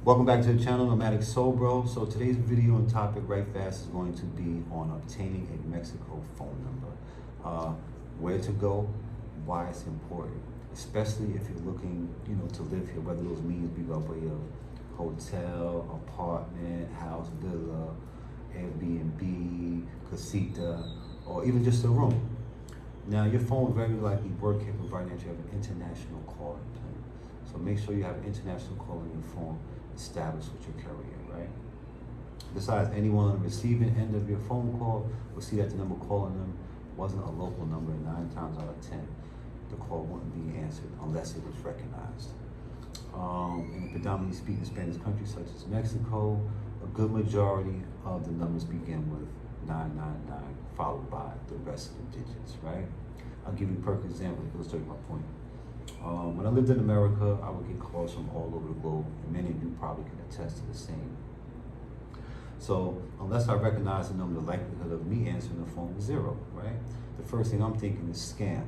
Welcome back to the channel, Nomadic Soul Bro. So today's video and topic right fast is going to be on obtaining a Mexico phone number. Where to go, why it's important, especially if you're looking, to live here, whether those means be by way of hotel, apartment, house, villa, Airbnb, casita, or even just a room. Now your phone will very likely work here provided that you have an international calling plan. So make sure you have an international call on your phone established with your carrier, right? Besides, anyone on the receiving end of your phone call will see that the number calling them wasn't a local number, and 9 times out of 10, the call wouldn't be answered unless it was recognized. In a predominantly speaking Spanish country such as Mexico, a good majority of the numbers begin with 999 followed by the rest of the digits, right? I'll give you a perfect example to illustrate my point. When I lived in America, I would get calls from all over the globe, and many of you probably can attest to the same. So unless I recognize the number, the likelihood of me answering the phone is 0, right? The first thing I'm thinking is scam.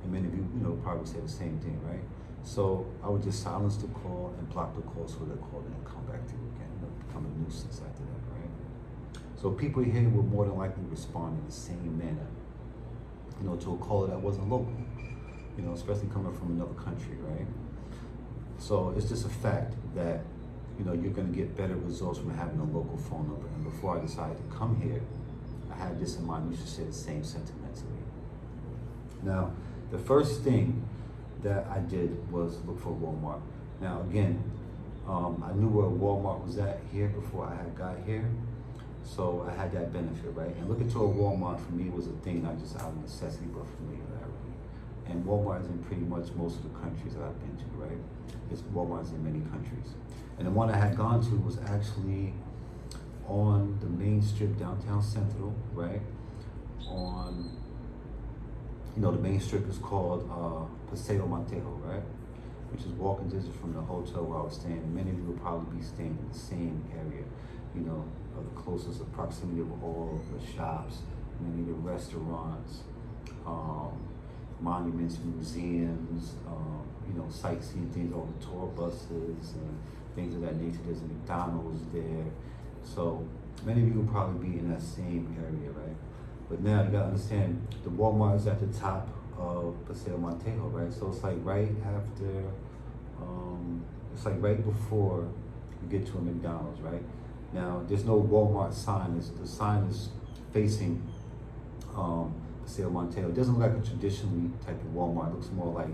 And many of you, probably say the same thing, right? So I would just silence the call and block the call so the call didn't come back to you again. Become a nuisance after that, right? So people here will more than likely respond in the same manner, to a caller that wasn't local. Especially coming from another country, right? So it's just a fact that, you're gonna get better results from having a local phone number. And before I decided to come here, I had this in mind. You should share the same sentiment to me. Now, the first thing that I did was look for Walmart. Now, again, I knew where Walmart was at here before I had got here. So I had that benefit, right? And looking to a Walmart for me was a thing, not just out of necessity, but familiarity. And Walmart is in pretty much most of the countries that I've been to, right? Walmart's in many countries. And the one I had gone to was actually on the main strip, downtown Central, right? On, the main strip is called Paseo Montejo, right? Which is walking distance from the hotel where I was staying. And many of you will probably be staying in the same area, of the closest proximity of all the shops, many of the restaurants, monuments, museums, sightseeing things, all the tour buses and things of that nature. There's a McDonald's there. So many of you will probably be in that same area, right? But now you gotta understand, the Walmart is at the top of Paseo Montejo, right? So it's like right after, it's like right before you get to a McDonald's, right? Now, there's no Walmart sign. The sign is facing Paseo Montejo. It doesn't look like a traditionally type of Walmart. It looks more like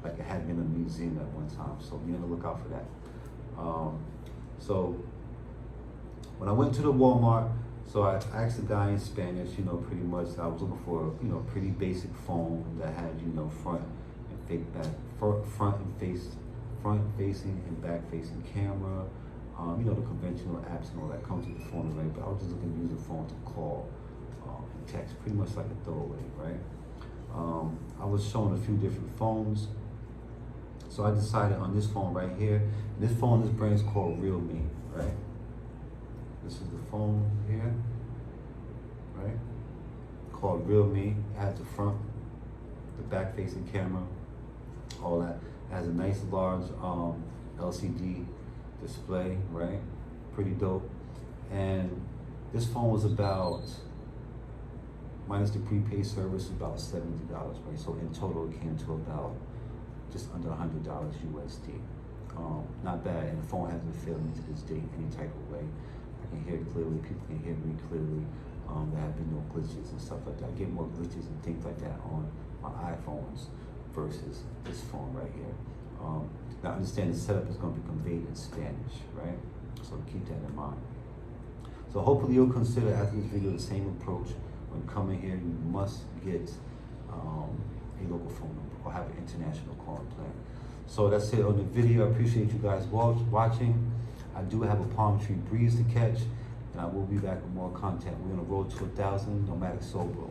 it had been a museum at one time. So be on the lookout for that. So when I went to the Walmart, so I asked the guy in Spanish, pretty much I was looking for a pretty basic phone that had front facing and back facing camera. The conventional apps and all that comes with the phone, right? But I was just looking to use the phone to call and text, pretty much like a throwaway, right? I was shown a few different phones. So I decided on this phone right here. This brand is called Realme, right? This is the phone here, right? Called Realme. It has the front, the back facing camera, all that. It has a nice large LCD display, right? Pretty dope. And this phone was about, minus the prepaid service, about $70, right? So in total, it came to about just under $100 USD. Not bad, and the phone hasn't failed me to this day any type of way. I can hear it clearly, people can hear me clearly. There have been no glitches and stuff like that. I get more glitches and things like that on my iPhones versus this phone right here. Now understand the setup is going to be conveyed in Spanish, right? So keep that in mind. So hopefully you'll consider after this video the same approach. When coming here, you must get a local phone number or have an international calling plan. So that's it on the video. I appreciate you guys watching. I do have a palm tree breeze to catch, and I will be back with more content. We're on the road to 1,000 Nomadic Soul Bro.